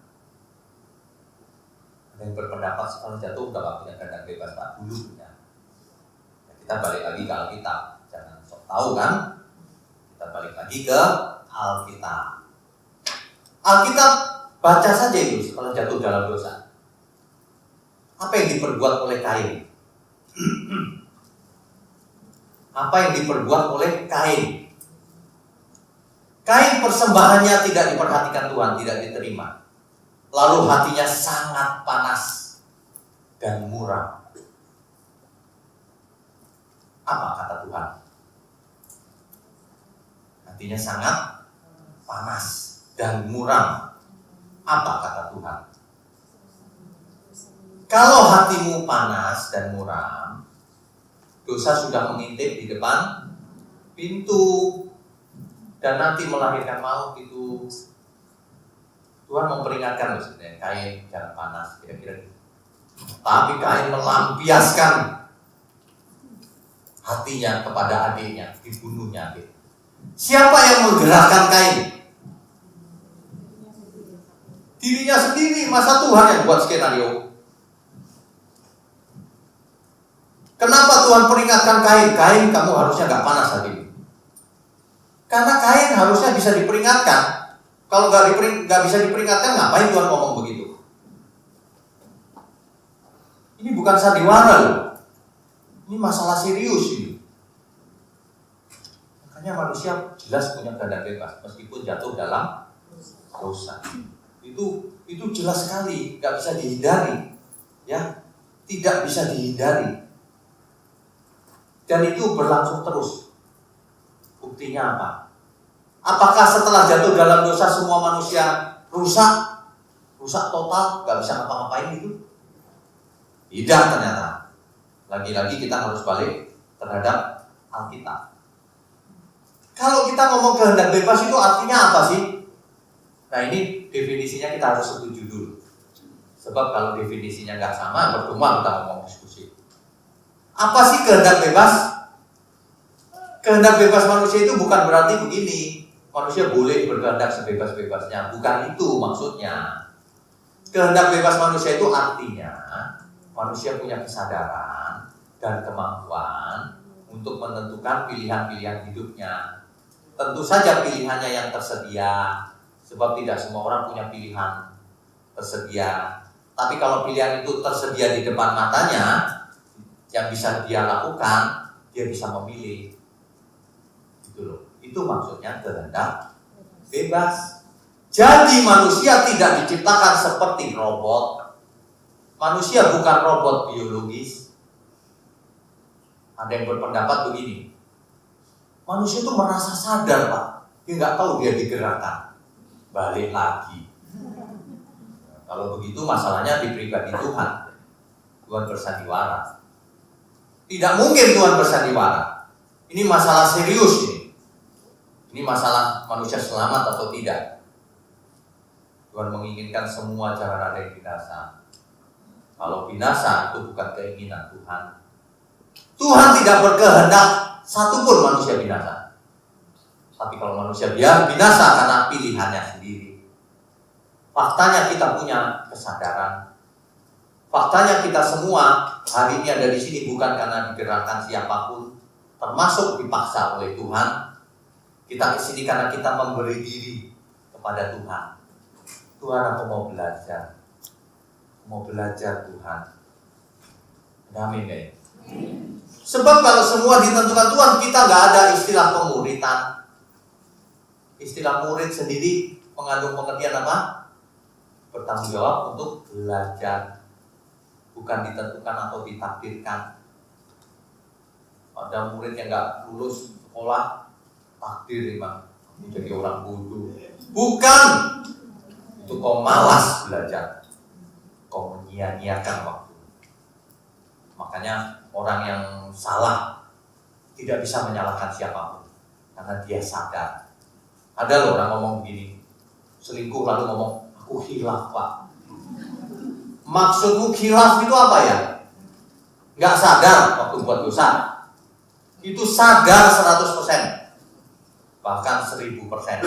Ada yang berpendapat setelah jatuh udah punya kehendak bebas Pak, dulu punya. Kita balik lagi ke Alkitab, jangan sok tahu kan? Kita balik lagi ke Alkitab. Alkitab baca saja itu setelah jatuh dalam dosa. Apa yang diperbuat oleh Kain? Apa yang diperbuat oleh Kain? Kain persembahannya tidak diperhatikan Tuhan, tidak diterima. Lalu hatinya sangat panas dan muram. Apa kata Tuhan? Hatinya sangat panas dan muram. Apa kata Tuhan? Kalau hatimu panas dan muram, dosa sudah mengintip di depan pintu dan nanti melahirkan maut itu. Tuhan memperingatkan loh sebenarnya, Kain jangan panas, kira-kira gitu. Tapi Kain melampiaskan hatinya kepada adiknya, dibunuhnya adik. Siapa yang menggerakkan Kain? Dirinya sendiri, masa Tuhan yang buat skenario? Kenapa Tuhan peringatkan Kain? Kain, kamu harusnya gak panas hati ini. Karena Kain harusnya bisa diperingatkan. Kalau gak bisa diperingatkan, ngapain Tuhan ngomong begitu? Ini bukan sandiwara loh. Ini masalah serius ini. Makanya manusia jelas punya kehendak bebas meskipun jatuh dalam dosa. Itu jelas sekali, gak bisa dihindari. Ya, tidak bisa dihindari. Dan itu berlangsung terus. Buktinya apa? Apakah setelah jatuh dalam dosa semua manusia rusak? Rusak total, gak bisa ngapa-ngapain gitu? Tidak ternyata. Lagi-lagi kita harus balik terhadap Alkitab. Kalau kita ngomong kehendak bebas itu artinya apa sih? Nah ini definisinya kita harus setuju dulu. Sebab kalau definisinya nggak sama, percuma kita ngomong diskusi. Apa sih kehendak bebas? Kehendak bebas manusia itu bukan berarti begini, manusia boleh berkehendak sebebas-bebasnya. Bukan itu maksudnya. Kehendak bebas manusia itu artinya manusia punya kesadaran dan kemampuan untuk menentukan pilihan-pilihan hidupnya. Tentu saja pilihannya yang tersedia, sebab tidak semua orang punya pilihan tersedia. Tapi kalau pilihan itu tersedia di depan matanya, yang bisa dia lakukan, dia bisa memilih. Gitu loh. Itu maksudnya kehendak bebas. Jadi manusia tidak diciptakan seperti robot. Manusia bukan robot biologis. Ada yang berpendapat begini, manusia itu merasa sadar, Pak. Dia nggak tahu dia digerakkan. Balik lagi. Kalau begitu masalahnya di pribadi Tuhan. Tuhan bersandiwara. Tidak mungkin Tuhan bersandiwara. Ini masalah serius ini. Ini masalah manusia selamat atau tidak. Tuhan menginginkan semua jangan ada yang binasa. Kalau binasa itu bukan keinginan Tuhan. Tuhan tidak berkehendak satupun manusia binasa. Tapi kalau manusia biar binasa karena pilihannya sendiri. Faktanya kita punya kesadaran. Faktanya kita semua hari ini ada di sini bukan karena digerakkan siapapun, termasuk dipaksa oleh Tuhan. Kita kesini karena kita memberi diri kepada Tuhan. Tuhan, aku mau belajar. Mau belajar Tuhan. Amin ya. Sebab kalau semua ditentukan Tuhan, kita nggak ada istilah pemuritan. Istilah murid sendiri mengandung pengertian apa? Bertanggung jawab untuk belajar, bukan ditentukan atau ditakdirkan. Ada murid yang nggak lulus sekolah, takdir memang jadi orang bodoh. Bukan, itu kau malas belajar, kau menyia-nyiakan waktu. Makanya orang yang salah tidak bisa menyalahkan siapapun karena dia sadar. Ada loh orang ngomong begini, selingkuh lalu ngomong, aku khilaf, Pak. Maksudmu khilaf itu apa ya? Nggak sadar waktu buat dosa. Itu sadar 100%. Bahkan 1000%.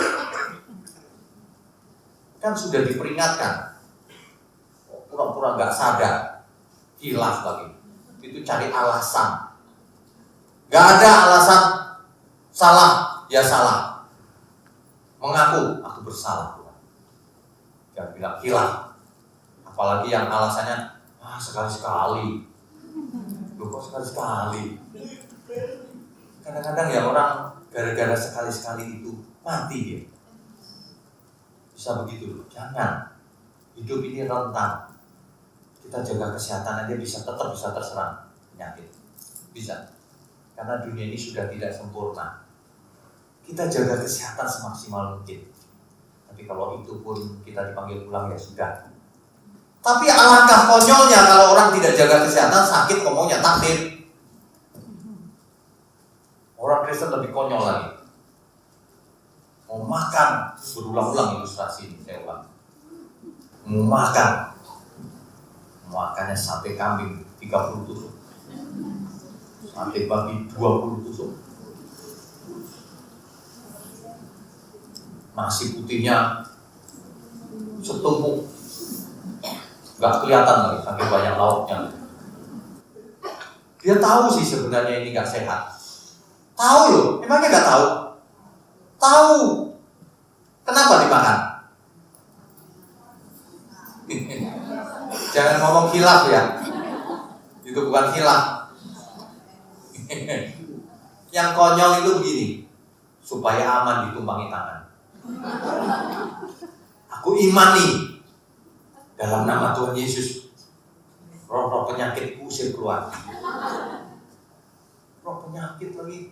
Kan sudah diperingatkan. Pura-pura nggak sadar. Khilaf lagi. Itu cari alasan. Nggak ada alasan salah, ya salah. Mengaku, aku bersalah. Jangan bilang khilaf. Apalagi yang alasannya sekali-sekali. Loh kok sekali-sekali? Kadang-kadang ya orang gara-gara sekali-sekali itu mati dia. Bisa begitu loh. Jangan. Hidup ini rentan. Kita jaga kesehatan aja tetap bisa terserang penyakit. Bisa. Karena dunia ini sudah tidak sempurna. Kita jaga kesehatan semaksimal mungkin. Tapi kalau itu pun kita dipanggil pulang ya sudah. Tapi alangkah konyolnya kalau orang tidak jaga kesehatan, sakit ngomongnya takdir. Orang Kristen lebih konyol lagi. Mau makan, berulang-ulang ilustrasi ini saya ulang. Mau makan, makannya sate kambing 30 tusuk, sate babi 20 tusuk, nasi putihnya setumpuk, nggak kelihatan lagi saking banyak lauknya. Dia tahu sih sebenarnya ini nggak sehat. Tahu loh, emangnya nggak tahu? Tahu. Kenapa dimakan? Jangan ngomong khilaf ya. Itu bukan khilaf. Yang konyol itu begini, supaya aman ditumpangi tangan. Aku imani dalam nama Tuhan Yesus. roh-roh penyakit usir keluar. Roh penyakit lagi.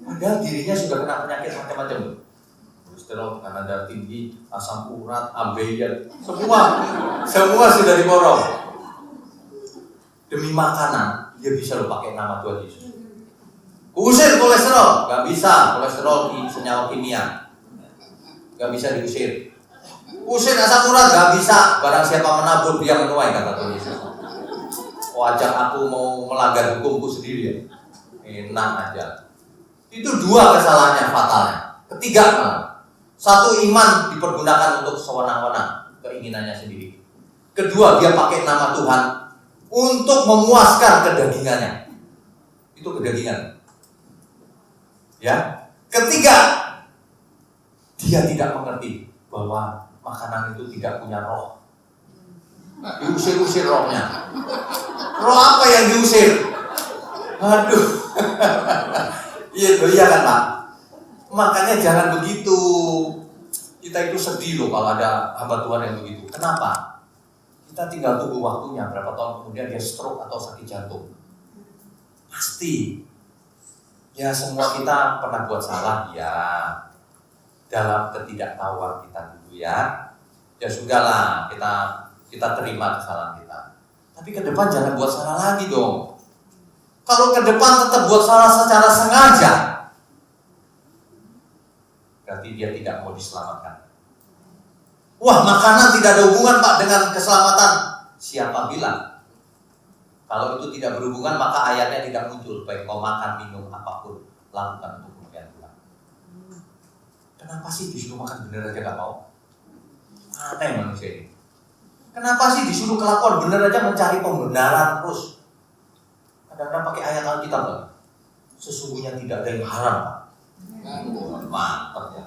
Padahal dirinya sudah kena penyakit macam-macam. Kolesterol, tekanan darah tinggi, asam urat, ambeien, semua sudah diborong. Demi makanan, dia bisa lo pakai nama Tuhan Yesus. Usir kolesterol, gak bisa. Kolesterol senyawa kimia, gak bisa diusir. Usir asam urat, gak bisa. Barang siapa menabur dia menuai, kata Tuhan Yesus. Wajah aku mau melanggar hukumku sendiri ya. Enak aja. Itu dua kesalahannya fatalnya. Ketiga malah. Satu, iman dipergunakan untuk sewenang-wenang, keinginannya sendiri. Kedua, dia pakai nama Tuhan untuk memuaskan kedagingannya. Itu kedagingan. Ya. Ketiga, dia tidak mengerti bahwa makanan itu tidak punya roh. Diusir-usir rohnya. Roh apa yang diusir? Aduh. Iya kan Pak? Makanya jangan begitu. Kita itu sedih loh kalau ada hamba Tuhan yang begitu. Kenapa? Kita tinggal tunggu waktunya, berapa tahun kemudian dia stroke atau sakit jantung. Pasti. Ya semua kita pernah buat salah, ya. Dalam ketidaktahuan kita dulu ya. Ya sudahlah, kita terima kesalahan kita. Tapi ke depan jangan buat salah lagi dong. Kalau ke depan tetap buat salah secara sengaja, berarti dia tidak mau diselamatkan. Wah, makanan tidak ada hubungan Pak dengan keselamatan. Siapa bilang? Kalau itu tidak berhubungan, maka ayatnya tidak muncul. Baik kau makan, minum, apapun, lakukan untuk kemudian Tuhan. Kenapa sih disuruh makan bener aja gak mau? Aneh manusia ini. Kenapa sih disuruh kelakuan bener aja mencari pembenaran terus? Kadang-kadang pakai ayat Alkitab lagi. Sesungguhnya tidak ada yang haram Pak. Mantap ya.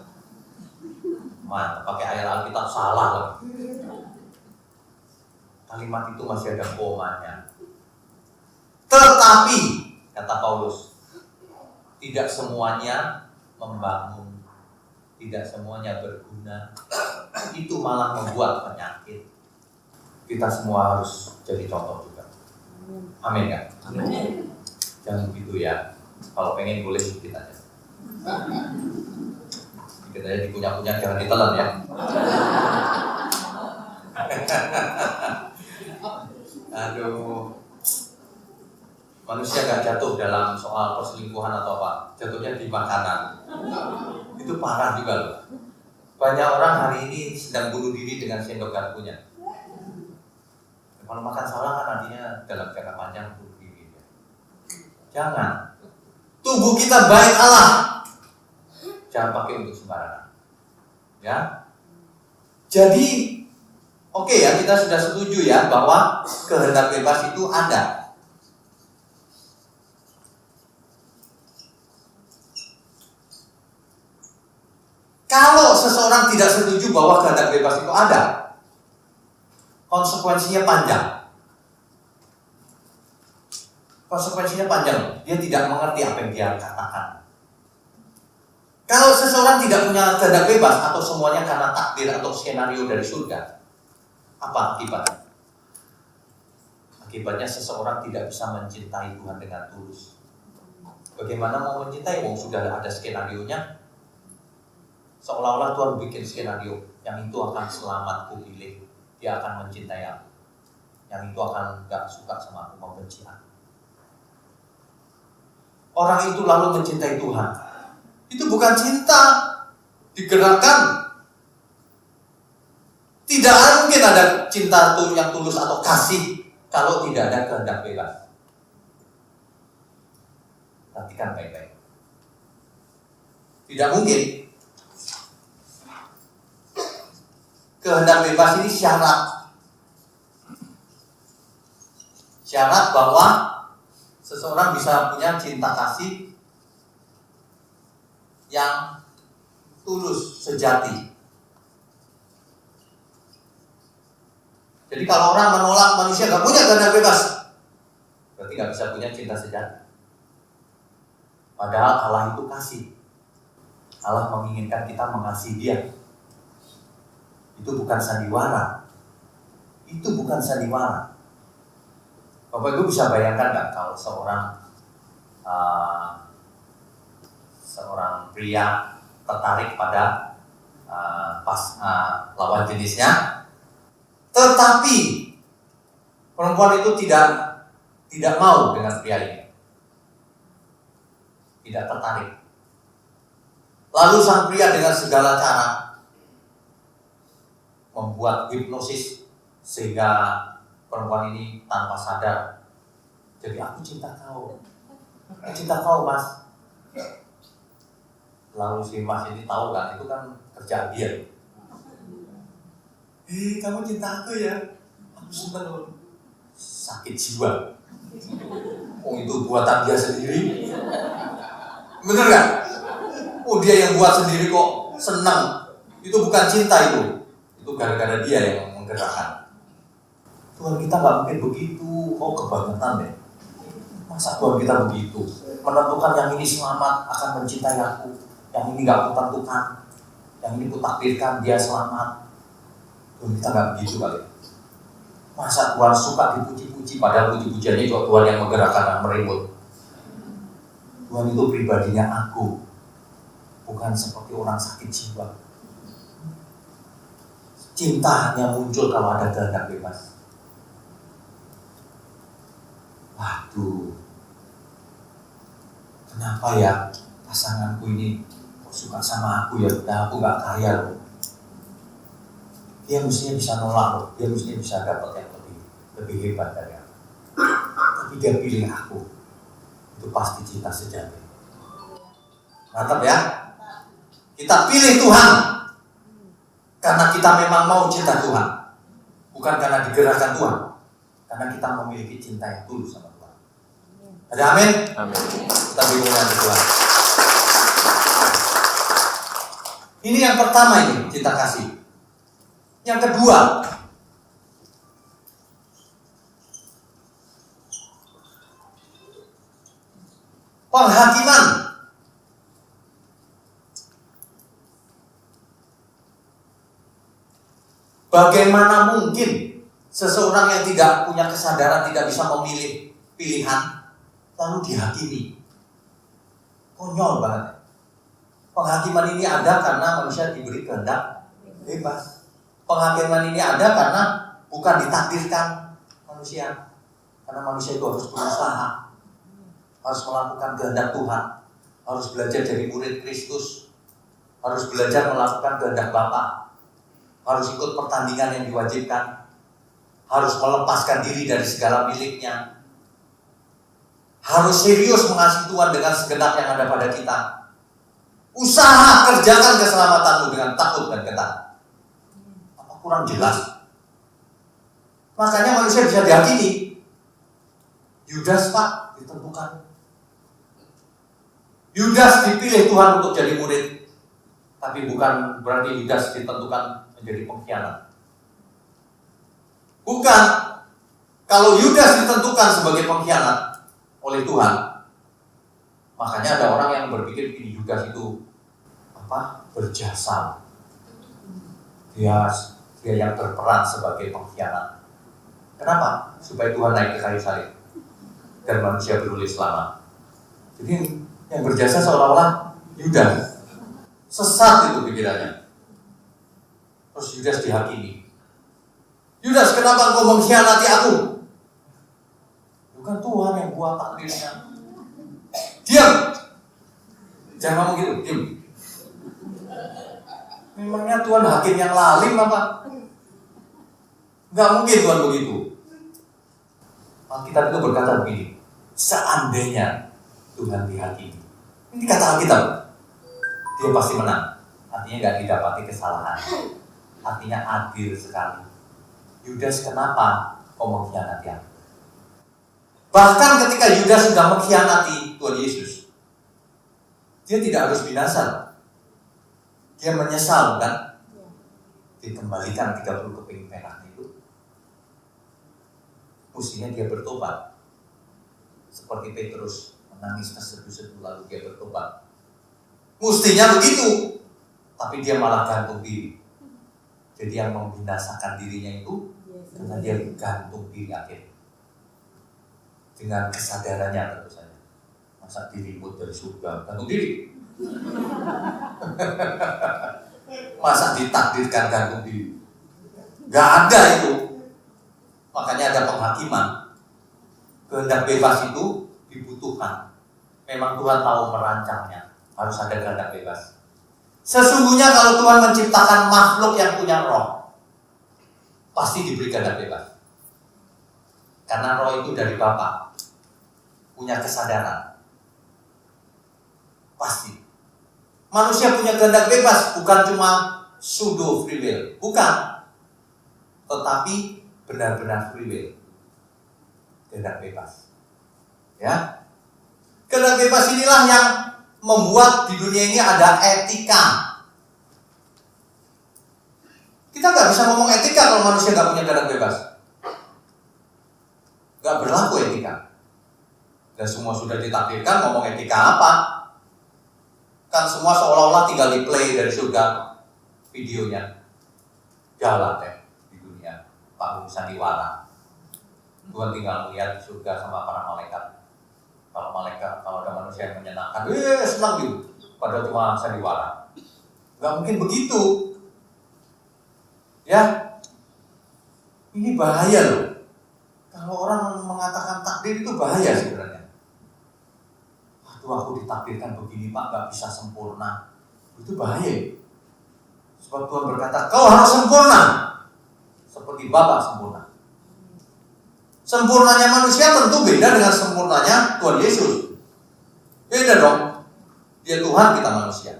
Mantap, pakai ayat Alkitab salah lagi. Kalimat itu masih ada komanya. Tetapi, kata Paulus, tidak semuanya membangun, tidak semuanya berguna. Itu malah membuat penyakit. Kita semua harus jadi contoh juga. Amin kan? Amin. Jangan begitu ya. Kalau pengen boleh sedikit aja. Sedikit aja dikunyah-kunyah, jangan ditelan ya. Aduh. Manusia gak jatuh dalam soal perselingkuhan atau apa. Jatuhnya di makanan. Itu parah juga loh. Banyak orang hari ini sedang bunuh diri dengan sendok garpunya. Kalau makan salah kan artinya dalam jangka panjang bunuh diri. Jangan. Tubuh kita baik Allah. Jangan pakai untuk sembarangan. Ya. Jadi, oke ya, kita sudah setuju ya bahwa kehendak bebas itu ada. Kalau seseorang tidak setuju bahwa kehendak bebas itu ada, konsekuensinya panjang. Konsekuensinya panjang. Dia tidak mengerti apa yang dia katakan. Kalau seseorang tidak punya kehendak bebas atau semuanya karena takdir atau skenario dari surga, apa akibatnya? Akibatnya seseorang tidak bisa mencintai Tuhan dengan tulus. Bagaimana mau mencintai? Sudah ada skenario-nya. Seolah-olah Tuhan bikin skenario, yang itu akan selamat ku pilih, dia akan mencintai aku, yang itu akan gak suka sama aku, membenci aku. Orang itu lalu mencintai Tuhan. Itu bukan cinta, digerakkan. Tidak mungkin ada cinta yang tulus atau kasih kalau tidak ada kehendak bebas. Perhatikan baik-baik. Tidak mungkin. Kehendak bebas ini syarat. Syarat bahwa seseorang bisa punya cinta kasih yang tulus, sejati. Jadi kalau orang menolak manusia gak punya kehendak bebas, berarti gak bisa punya cinta sejati. Padahal Allah itu kasih. Allah menginginkan kita mengasihi Dia. Itu bukan sandiwara. Itu bukan sandiwara. Bapak Ibu bisa bayangkan nggak kalau seorang pria tertarik pada lawan jenisnya, tetapi perempuan itu tidak mau dengan pria ini, tidak tertarik. Lalu sang pria dengan segala cara membuat hipnosis sehingga perempuan ini tanpa sadar, jadi aku cinta kau mas. Lalu si mas ini tahu kan, itu kan kerjaan dia. Kamu cinta aku ya? Aku suka loh. Sakit jiwa. Oh itu buatan dia sendiri. Bener gak? Oh dia yang buat sendiri kok senang. Itu bukan cinta itu. Itu gara-gara dia yang menggerakkan. Tuhan kita gak mungkin begitu. Oh kebangetan deh. Masa Tuhan kita begitu? Menentukan yang ini selamat akan mencintai aku, yang ini gak kutentukan, yang ini kutakdirkan dia selamat. Tuhan kita gak begitu kali. Masa Tuhan suka dipuji-puji, padahal puji-pujiannya juga Tuhan yang menggerakkan dan meribut. Tuhan itu pribadinya aku, bukan seperti orang sakit jiwa. Cinta hanya muncul kalau ada kehendak bebas. Waduh, kenapa ya pasanganku ini kok suka sama aku ya? Nah, aku gak kaya loh. Dia mestinya bisa nolak loh. Dia mestinya bisa dapat yang lebih hebat dari aku. Tapi dia pilih aku. Itu pasti cinta sejati. Mantap ya? Kita pilih Tuhan karena kita memang mau cinta Tuhan, bukan karena digerakkan Tuhan. Karena kita memiliki cinta yang tulus sama Tuhan. Ada amin? Amin. Kita bingung dengan Tuhan. Ini yang pertama ini, cinta kasih. Yang kedua, penghakiman. Bagaimana mungkin seseorang yang tidak punya kesadaran, tidak bisa memilih pilihan, lalu dihakimi? Konyol banget. Penghakiman ini ada karena manusia diberi kehendak bebas. Penghakiman ini ada karena bukan ditakdirkan manusia. Karena manusia itu harus berusaha, harus melakukan kehendak Tuhan, harus belajar jadi murid Kristus, harus belajar melakukan kehendak Bapa, harus ikut pertandingan yang diwajibkan, harus melepaskan diri dari segala miliknya, harus serius mengasihi Tuhan dengan segenap yang ada pada kita. Usaha kerjakan keselamatanmu dengan takut dan ketat. Apa kurang jelas? Makanya manusia bisa dihakimi. Yudas Pak ditentukan. Yudas dipilih Tuhan untuk jadi murid, tapi bukan berarti Yudas ditentukan menjadi pengkhianat. Bukan. Kalau Yudas ditentukan sebagai pengkhianat oleh Tuhan, makanya ada orang yang berpikir ini Yudas itu berjasa. Dia yang berperan sebagai pengkhianat. Kenapa? Supaya Tuhan naik ke kayu salib dan manusia beroleh selamat. Jadi yang berjasa seolah-olah Yudas. Sesat itu pikirannya. Terus Yudas dihakimi. Yudas, kenapa engkau mengkhianati aku? Bukan Tuhan yang buat takdirnya. Diam. Jangan ngomong gitu, diam. Memangnya Tuhan hakim yang lalim apa? Enggak mungkin Tuhan begitu. Alkitab itu berkata begini, seandainya Tuhan dihakimi. Ini kata Alkitab, dia pasti menang. Artinya nggak didapati kesalahan. Artinya adil sekali. Yudas, kenapa kau mengkhianati aku? Bahkan ketika Yudas sudah mengkhianati Tuhan Yesus, dia tidak harus binasa. Dia menyesal kan? Dikembalikan 30 keping perak itu. Mestinya dia bertobat. Seperti Petrus menangis terseduh-seduh lalu dia bertobat. Mestinya begitu. Tapi dia malah gantung diri. Jadi yang membinasakan dirinya itu karena dia gantung diri akhirnya. dengan kesadarannya tentu saja. Masa diribut dari surga, gantung diri. Masa ditakdirkan gantung diri. Gak ada itu. Makanya ada penghakiman. Kehendak bebas itu dibutuhkan. Memang Tuhan tahu merancangnya. Harus ada kehendak bebas. Sesungguhnya kalau Tuhan menciptakan makhluk yang punya roh, pasti diberi kehendak bebas. Karena roh itu dari Bapa, punya kesadaran. Pasti. Manusia punya kehendak bebas, bukan cuma pseudo free will, bukan. Tetapi benar-benar free will. Kehendak bebas. Ya. Kehendak bebas inilah yang membuat di dunia ini ada etika. Kita nggak bisa ngomong etika kalau manusia nggak punya kehendak bebas. Nggak berlaku etika. Dan semua sudah ditakdirkan, ngomong etika apa? Kan semua seolah-olah tinggal di play dari surga videonya. Jalan deh di dunia, panggung sandiwara. Tuhan tinggal melihat surga sama para malaikat. Kalau ada manusia yang menyenangkan, senang gitu. Padahal cuma sandiwara. Nggak mungkin begitu. Ya, ini bahaya loh. Kalau orang mengatakan takdir itu bahaya sebenarnya. Aku ditakdirkan begini Pak, gak bisa sempurna. Itu bahaya. Sebab Tuhan berkata, kau harus sempurna seperti Bapa sempurna. Sempurnanya manusia tentu beda dengan sempurnanya Tuhan Yesus. Beda dong. Dia Tuhan, kita manusia.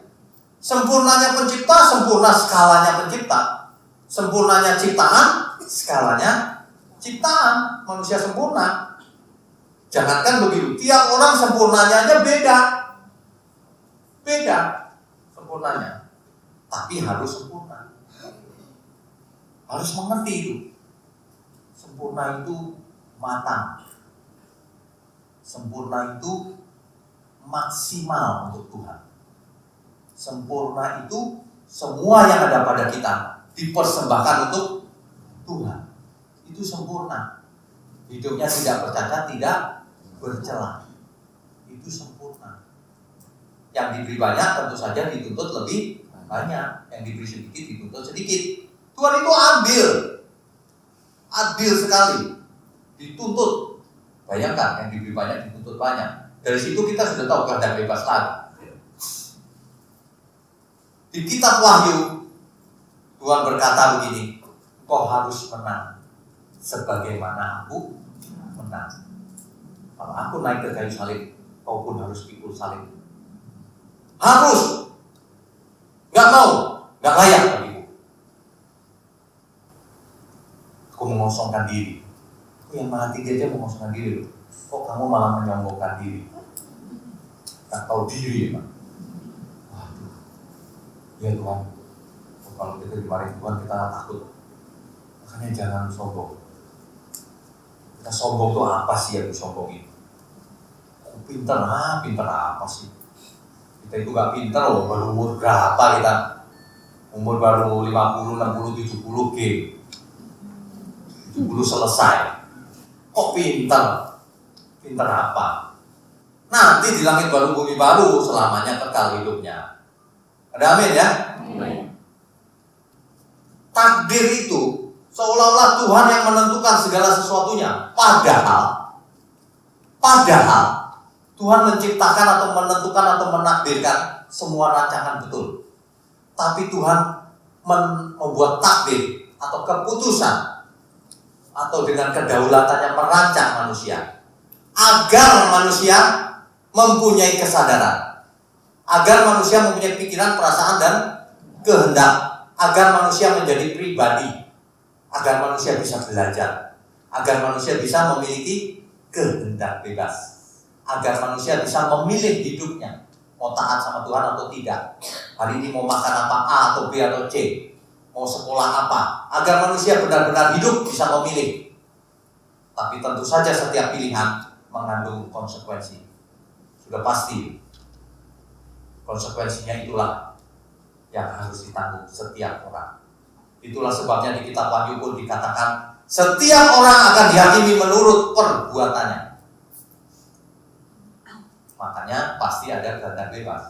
Sempurnanya pencipta, sempurna skalanya pencipta. Sempurnanya ciptaan, skalanya ciptaan. Manusia sempurna. Jangankan begitu, tiap orang sempurnanya aja beda. Beda sempurnanya. Tapi harus sempurna. Harus mengerti itu. Sempurna itu matang. Sempurna itu maksimal untuk Tuhan. Sempurna itu semua yang ada pada kita dipersembahkan untuk Tuhan. Itu sempurna. Hidupnya tidak bercacat, tidak bercela. Itu sempurna. Yang diberi banyak tentu saja dituntut lebih banyak. Yang diberi sedikit dituntut sedikit. Tuhan itu adil. Adil sekali. Dituntut. Bayangkan, yang diberi banyak dituntut banyak. Dari situ kita sudah tahu kehendak bebas lagi. Di kitab Wahyu, Tuhan berkata begini, kau harus menang sebagaimana aku menang. Kalau aku naik ke kayu salib, kau pun harus pikul salib. Harus. Gak mau, gak layak bagiku. Aku mengosongkan diri. Aku yang mati aja mengosongkan diri loh. Kok kamu malah menyombongkan diri? Gak tahu diri ya, Pak. Waduh. Ya Tuhan, kalau kita dimarahin Tuhan kita takut. Makanya jangan sombong. Kita sombong itu apa sih yang disombongin? Pinter apa sih? Kita itu gak pinter loh, baru umur berapa kita? Umur baru 50, 60, 70 G 70 selesai. Kok pinter? Pinter apa? Nanti di langit baru bumi baru selamanya kekal hidupnya. Ada amin ya? Amin. Takdir itu seolah-olah Tuhan yang menentukan segala sesuatunya. Padahal Tuhan menciptakan atau menentukan atau menakdirkan semua rancangan betul. Tapi Tuhan membuat takdir atau keputusan atau dengan kedaulatannya merancang manusia agar manusia mempunyai kesadaran, agar manusia mempunyai pikiran, perasaan dan kehendak, agar manusia menjadi pribadi, agar manusia bisa belajar, agar manusia bisa memiliki kehendak bebas, agar manusia bisa memilih hidupnya, mau taat sama Tuhan atau tidak, hari ini mau makan apa, A atau B atau C, mau sekolah apa, agar manusia benar-benar hidup bisa memilih. Tapi tentu saja setiap pilihan mengandung konsekuensi. Sudah pasti konsekuensinya itulah yang harus ditanggung setiap orang. Itulah sebabnya di kitab Wahyu pun dikatakan setiap orang akan dihakimi menurut perbuatannya. kedepannya pasti ada kehendak bebas.